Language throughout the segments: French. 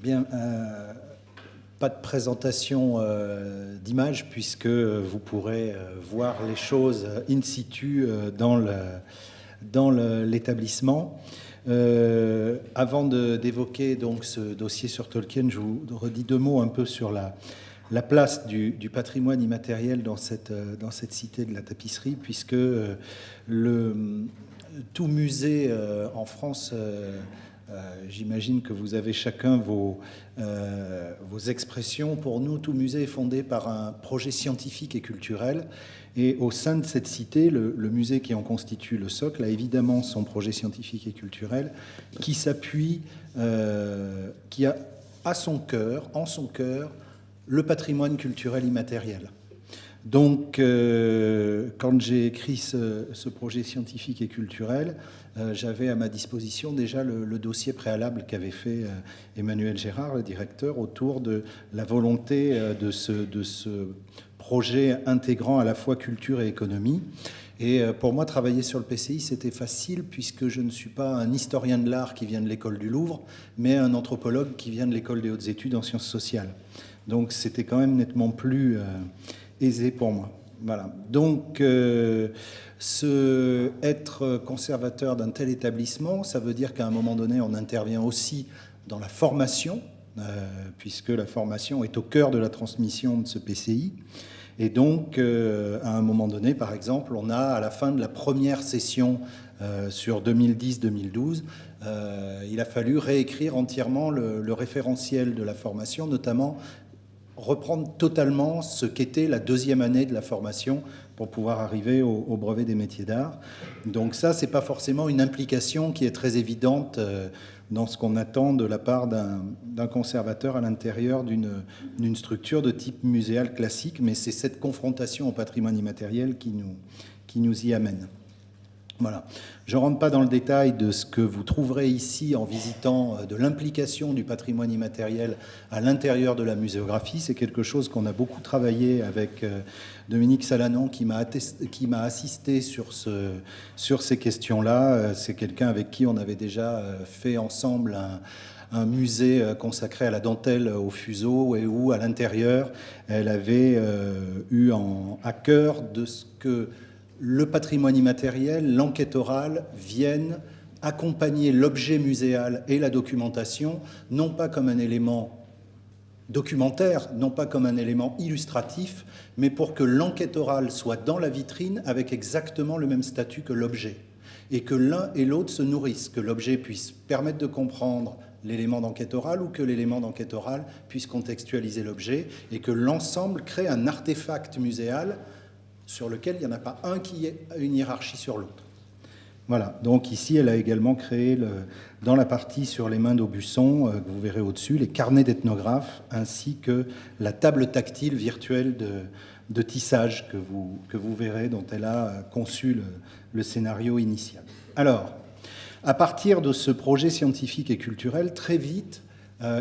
Bien, pas de présentation d'image puisque vous pourrez voir les choses in situ dans l'établissement. Avant d'évoquer donc ce dossier sur Tolkien, je vous redis deux mots un peu sur la place du patrimoine immatériel dans cette cité de la tapisserie, puisque tout musée en France, j'imagine que vous avez chacun vos expressions. Pour nous, tout musée est fondé par un projet scientifique et culturel. Et au sein de cette cité, le musée qui en constitue le socle a évidemment son projet scientifique et culturel qui s'appuie, qui a en son cœur, le patrimoine culturel immatériel. Donc, quand j'ai écrit ce projet scientifique et culturel, j'avais à ma disposition déjà le dossier préalable qu'avait fait Emmanuel Gérard, le directeur, autour de la volonté de ce projet intégrant à la fois culture et économie. Et pour moi, travailler sur le PCI, c'était facile puisque je ne suis pas un historien de l'art qui vient de l'école du Louvre, mais un anthropologue qui vient de l'école des hautes études en sciences sociales. Donc, c'était quand même nettement plus aisé pour moi. Voilà. Donc, être conservateur d'un tel établissement, ça veut dire qu'à un moment donné, on intervient aussi dans la formation, puisque la formation est au cœur de la transmission de ce PCI. Et donc, à un moment donné, par exemple, on a, à la fin de la première session sur 2010-2012, il a fallu réécrire entièrement le référentiel de la formation, notamment reprendre totalement ce qu'était la deuxième année de la formation pour pouvoir arriver au brevet des métiers d'art. Donc ça, c'est pas forcément une implication qui est très évidente dans ce qu'on attend de la part d'un conservateur à l'intérieur d'une structure de type muséal classique, mais c'est cette confrontation au patrimoine immatériel qui nous y amène. Voilà. Je ne rentre pas dans le détail de ce que vous trouverez ici en visitant de l'implication du patrimoine immatériel à l'intérieur de la muséographie. C'est quelque chose qu'on a beaucoup travaillé avec Dominique Salanon qui m'a assisté sur ces questions-là. C'est quelqu'un avec qui on avait déjà fait ensemble un musée consacré à la dentelle au fuseau et où, à l'intérieur, elle avait eu à cœur de ce que le patrimoine immatériel, l'enquête orale viennent accompagner l'objet muséal et la documentation, non pas comme un élément documentaire, non pas comme un élément illustratif, mais pour que l'enquête orale soit dans la vitrine avec exactement le même statut que l'objet, et que l'un et l'autre se nourrissent, que l'objet puisse permettre de comprendre l'élément d'enquête orale ou que l'élément d'enquête orale puisse contextualiser l'objet, et que l'ensemble crée un artefact muséal sur lequel il n'y en a pas un qui ait une hiérarchie sur l'autre. Voilà, donc ici, elle a également créé, dans la partie sur les mains d'Aubusson, que vous verrez au-dessus, les carnets d'ethnographes, ainsi que la table tactile virtuelle de tissage que vous verrez, dont elle a conçu le scénario initial. Alors, à partir de ce projet scientifique et culturel, très vite,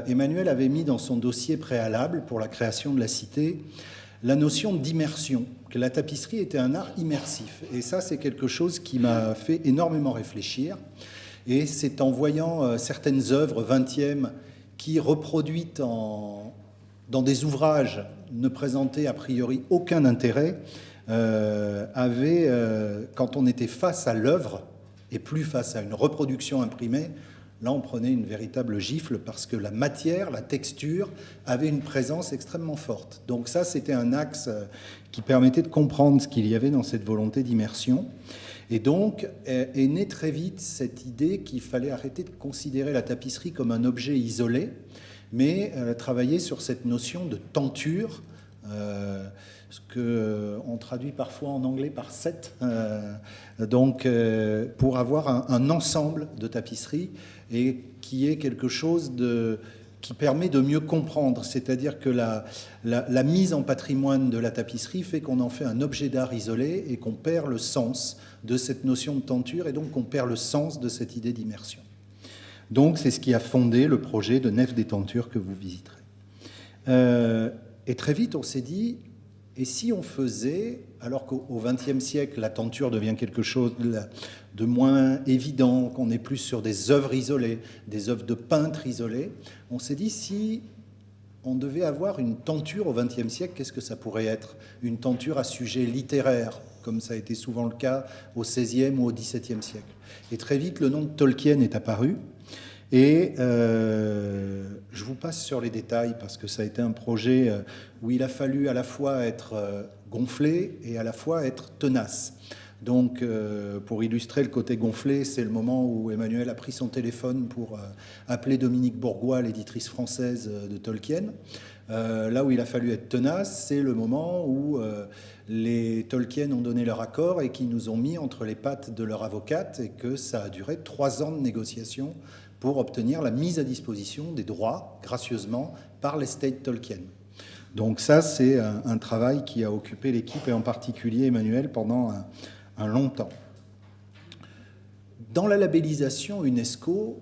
Emmanuel avait mis dans son dossier préalable pour la création de la cité la notion d'immersion, que la tapisserie était un art immersif. Et ça, c'est quelque chose qui m'a fait énormément réfléchir. Et c'est en voyant certaines œuvres 20e qui, reproduites dans des ouvrages ne présentaient a priori aucun intérêt, quand on était face à l'œuvre et plus face à une reproduction imprimée, là, on prenait une véritable gifle parce que la matière, la texture, avait une présence extrêmement forte. Donc ça, c'était un axe qui permettait de comprendre ce qu'il y avait dans cette volonté d'immersion. Et donc, est née très vite cette idée qu'il fallait arrêter de considérer la tapisserie comme un objet isolé, mais travailler sur cette notion de tenture, ce qu'on traduit parfois en anglais par set, donc pour avoir un ensemble de tapisseries et qui est quelque chose qui permet de mieux comprendre, c'est-à-dire que la mise en patrimoine de la tapisserie fait qu'on en fait un objet d'art isolé et qu'on perd le sens de cette notion de tenture et donc qu'on perd le sens de cette idée d'immersion. Donc c'est ce qui a fondé le projet de Nef des Tentures que vous visiterez. Et très vite on s'est dit, Et si on faisait, alors qu'au XXe siècle, la tenture devient quelque chose de moins évident, qu'on est plus sur des œuvres isolées, des œuvres de peintres isolés, on s'est dit, si on devait avoir une tenture au XXe siècle, qu'est-ce que ça pourrait être? Une tenture à sujet littéraire, comme ça a été souvent le cas au XVIe ou au XVIIe siècle. Et très vite, le nom de Tolkien est apparu. Et je vous passe sur les détails parce que ça a été un projet où il a fallu à la fois être gonflé et à la fois être tenace. Donc, pour illustrer le côté gonflé, c'est le moment où Emmanuel a pris son téléphone pour appeler Dominique Bourgois, l'éditrice française de Tolkien. Là où il a fallu être tenace, c'est le moment où les Tolkien ont donné leur accord et qui nous ont mis entre les pattes de leur avocate et que ça a duré 3 ans de négociations pour obtenir la mise à disposition des droits, gracieusement, par l'estate Tolkien. Donc ça, c'est un travail qui a occupé l'équipe et en particulier Emmanuel pendant un long temps. Dans la labellisation UNESCO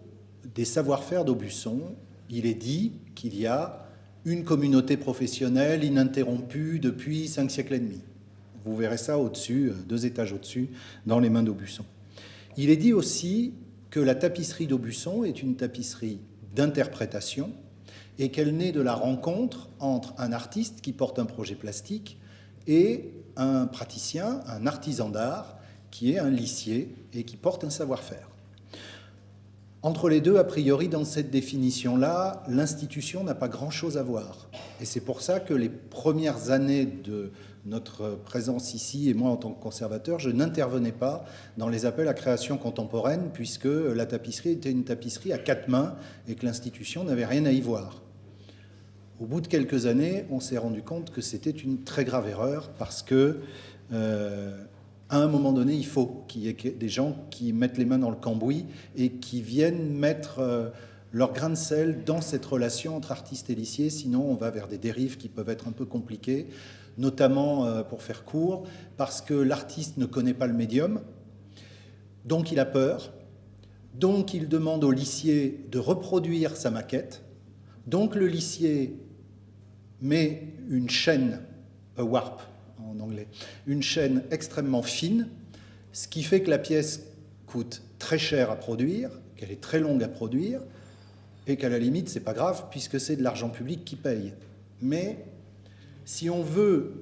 des savoir-faire d'Aubusson, il est dit qu'il y a une communauté professionnelle ininterrompue depuis 5 siècles et demi. Vous verrez ça au-dessus, 2 étages au-dessus, dans les mains d'Aubusson. Il est dit aussi que la tapisserie d'Aubusson est une tapisserie d'interprétation et qu'elle naît de la rencontre entre un artiste qui porte un projet plastique et un praticien, un artisan d'art, qui est un lissier et qui porte un savoir-faire. Entre les deux, a priori, dans cette définition-là, l'institution n'a pas grand-chose à voir. Et c'est pour ça que les premières années de notre présence ici, et moi en tant que conservateur, je n'intervenais pas dans les appels à création contemporaine, puisque la tapisserie était une tapisserie à 4 mains et que l'institution n'avait rien à y voir. Au bout de quelques années, on s'est rendu compte que c'était une très grave erreur, parce que à un moment donné, il faut qu'il y ait des gens qui mettent les mains dans le cambouis et qui viennent mettre leur grain de sel dans cette relation entre artiste et lissier, sinon on va vers des dérives qui peuvent être un peu compliquées, notamment, pour faire court, parce que l'artiste ne connaît pas le médium, donc il a peur, donc il demande au lissier de reproduire sa maquette, donc le lissier met une chaîne, a warp en anglais, une chaîne extrêmement fine, ce qui fait que la pièce coûte très cher à produire, qu'elle est très longue à produire, et qu'à la limite, c'est pas grave, puisque c'est de l'argent public qui paye. Mais si on veut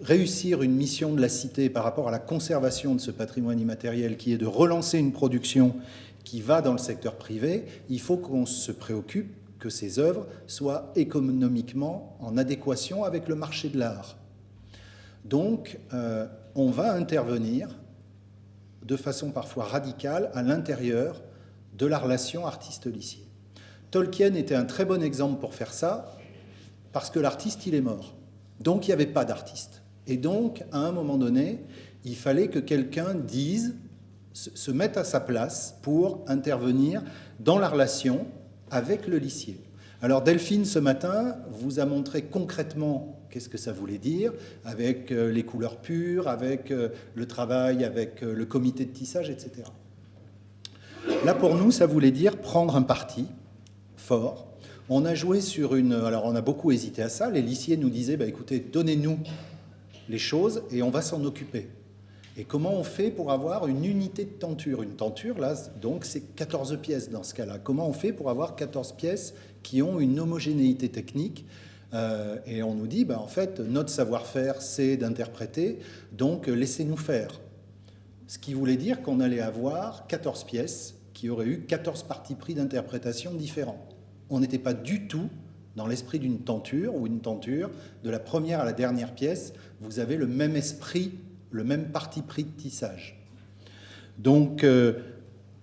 réussir une mission de la Cité par rapport à la conservation de ce patrimoine immatériel, qui est de relancer une production qui va dans le secteur privé, il faut qu'on se préoccupe que ces œuvres soient économiquement en adéquation avec le marché de l'art. Donc, on va intervenir de façon parfois radicale à l'intérieur de la relation artiste-lissier. Tolkien était un très bon exemple pour faire ça, parce que l'artiste, il est mort. Donc, il n'y avait pas d'artiste. Et donc, à un moment donné, il fallait que quelqu'un dise, se mette à sa place pour intervenir dans la relation avec le lissier. Alors, Delphine, ce matin, vous a montré concrètement qu'est-ce que ça voulait dire, avec les couleurs pures, avec le travail, avec le comité de tissage, etc. Là, pour nous, ça voulait dire prendre un parti fort. On a joué sur une... Alors, on a beaucoup hésité à ça. Les lissiers nous disaient, bah, écoutez, donnez-nous les choses et on va s'en occuper. Et comment on fait pour avoir une unité de tenture? Une tenture, là, donc, c'est 14 pièces dans ce cas-là. Comment on fait pour avoir 14 pièces qui ont une homogénéité technique? Et on nous dit, bah, en fait, notre savoir-faire, c'est d'interpréter, donc laissez-nous faire. Ce qui voulait dire qu'on allait avoir 14 pièces qui auraient eu 14 partis pris d'interprétation différents. On n'était pas du tout dans l'esprit d'une tenture, ou une tenture, de la première à la dernière pièce, vous avez le même esprit, le même parti pris de tissage. Donc,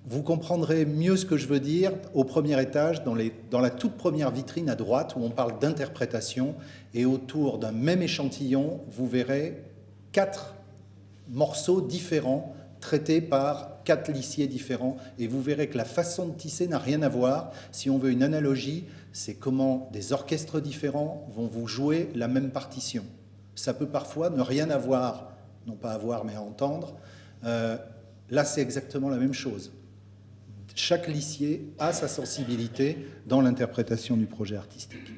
vous comprendrez mieux ce que je veux dire au premier étage, dans la toute première vitrine à droite, où on parle d'interprétation, et autour d'un même échantillon, vous verrez 4 morceaux différents, traités par 4 lissiers différents, et vous verrez que la façon de tisser n'a rien à voir. Si on veut une analogie, c'est comment des orchestres différents vont vous jouer la même partition. Ça peut parfois ne rien avoir, non pas à voir, mais à entendre. Là, c'est exactement la même chose. Chaque lissier a sa sensibilité dans l'interprétation du projet artistique.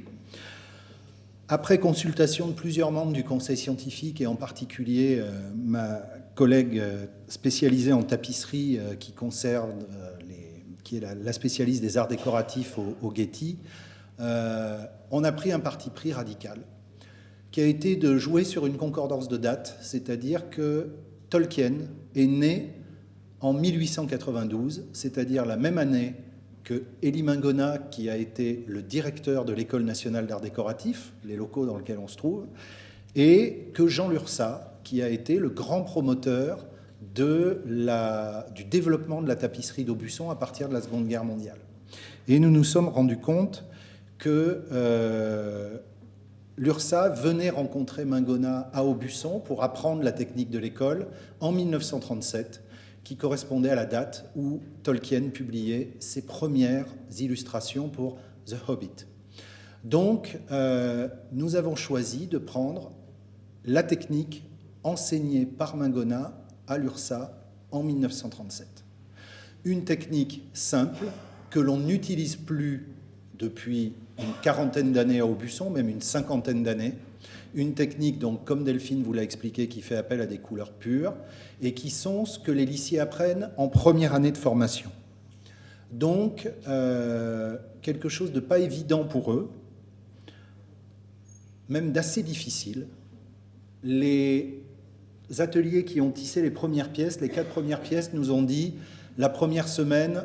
Après consultation de plusieurs membres du conseil scientifique et en particulier ma collègue spécialisée en tapisserie qui est la spécialiste des arts décoratifs au Getty, on a pris un parti pris radical qui a été de jouer sur une concordance de date, c'est-à-dire que Tolkien est né en 1892, c'est-à-dire la même année que Elie Mingona, qui a été le directeur de l'École nationale d'art décoratif, les locaux dans lesquels on se trouve, et que Jean Lurçat, qui a été le grand promoteur du développement de la tapisserie d'Aubusson à partir de la Seconde Guerre mondiale. Et nous nous sommes rendus compte que Lurçat venait rencontrer Mingona à Aubusson pour apprendre la technique de l'école en 1937, qui correspondait à la date où Tolkien publiait ses premières illustrations pour The Hobbit. Donc, nous avons choisi de prendre la technique enseignée par Mingona à Lurçat en 1937. Une technique simple que l'on n'utilise plus depuis une quarantaine d'années à Aubusson, même une cinquantaine d'années. Une technique, donc, comme Delphine vous l'a expliqué, qui fait appel à des couleurs pures et qui sont ce que les lycéens apprennent en première année de formation. Donc, quelque chose de pas évident pour eux, même d'assez difficile. Les ateliers qui ont tissé les premières pièces, les 4 premières pièces, nous ont dit, la première semaine,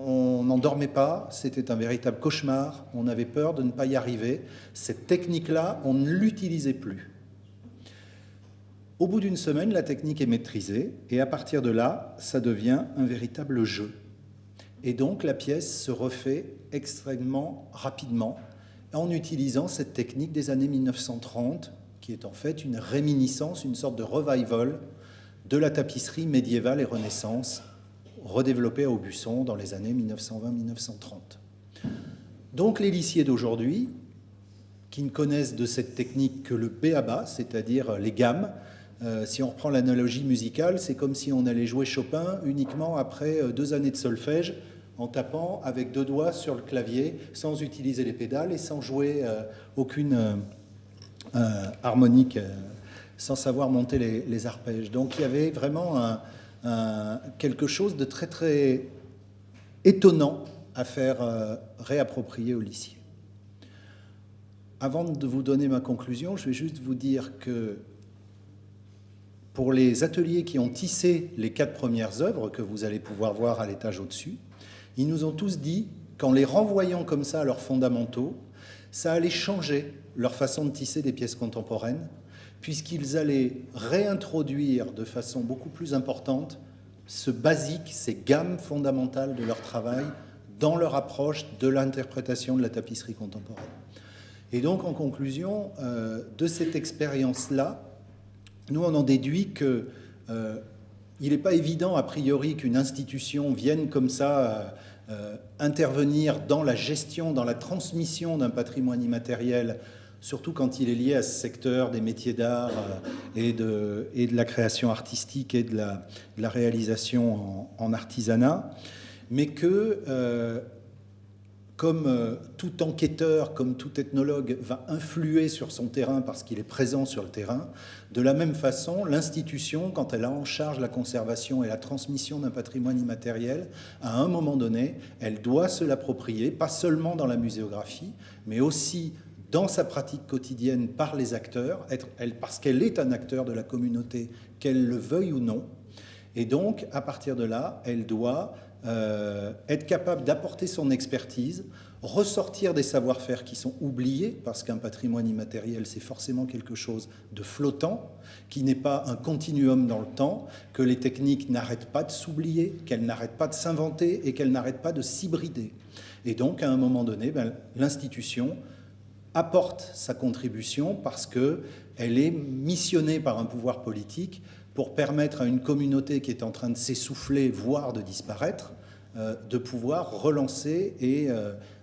on n'en dormait pas, c'était un véritable cauchemar, on avait peur de ne pas y arriver. Cette technique-là, on ne l'utilisait plus. Au bout d'une semaine, la technique est maîtrisée, et à partir de là, ça devient un véritable jeu. Et donc, la pièce se refait extrêmement rapidement en utilisant cette technique des années 1930, qui est en fait une réminiscence, une sorte de revival de la tapisserie médiévale et Renaissance, redéveloppée à Aubusson dans les années 1920-1930. Donc les lycéens d'aujourd'hui, qui ne connaissent de cette technique que le b.a.-ba, c'est-à-dire les gammes, si on reprend l'analogie musicale, c'est comme si on allait jouer Chopin uniquement après 2 années de solfège, en tapant avec 2 doigts sur le clavier, sans utiliser les pédales et sans jouer aucune harmonique, sans savoir monter les arpèges. Donc il y avait vraiment quelque chose de très très étonnant à faire réapproprier aux lycéens. Avant de vous donner ma conclusion, je vais juste vous dire que pour les ateliers qui ont tissé les 4 premières œuvres que vous allez pouvoir voir à l'étage au-dessus, ils nous ont tous dit qu'en les renvoyant comme ça à leurs fondamentaux, ça allait changer leur façon de tisser des pièces contemporaines, puisqu'ils allaient réintroduire de façon beaucoup plus importante ce basique, ces gammes fondamentales de leur travail dans leur approche de l'interprétation de la tapisserie contemporaine. Et donc, en conclusion, de cette expérience-là, nous, on en déduit qu'il n'est pas évident, a priori, qu'une institution vienne comme ça intervenir dans la gestion, dans la transmission d'un patrimoine immatériel, surtout quand il est lié à ce secteur des métiers d'art et de la création artistique et de la réalisation en artisanat, mais que, comme tout enquêteur, comme tout ethnologue va influer sur son terrain parce qu'il est présent sur le terrain, de la même façon, l'institution, quand elle a en charge la conservation et la transmission d'un patrimoine immatériel, à un moment donné, elle doit se l'approprier, pas seulement dans la muséographie, mais aussi dans sa pratique quotidienne par les acteurs, parce qu'elle est un acteur de la communauté, qu'elle le veuille ou non. Et donc, à partir de là, elle doit être capable d'apporter son expertise, ressortir des savoir-faire qui sont oubliés, parce qu'un patrimoine immatériel, c'est forcément quelque chose de flottant, qui n'est pas un continuum dans le temps, que les techniques n'arrêtent pas de s'oublier, qu'elles n'arrêtent pas de s'inventer et qu'elles n'arrêtent pas de s'hybrider. Et donc, à un moment donné, l'institution apporte sa contribution parce qu'elle est missionnée par un pouvoir politique pour permettre à une communauté qui est en train de s'essouffler, voire de disparaître, de pouvoir relancer et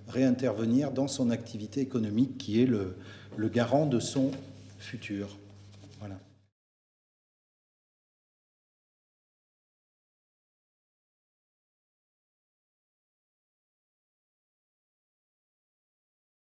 réintervenir dans son activité économique qui est le garant de son futur. Voilà.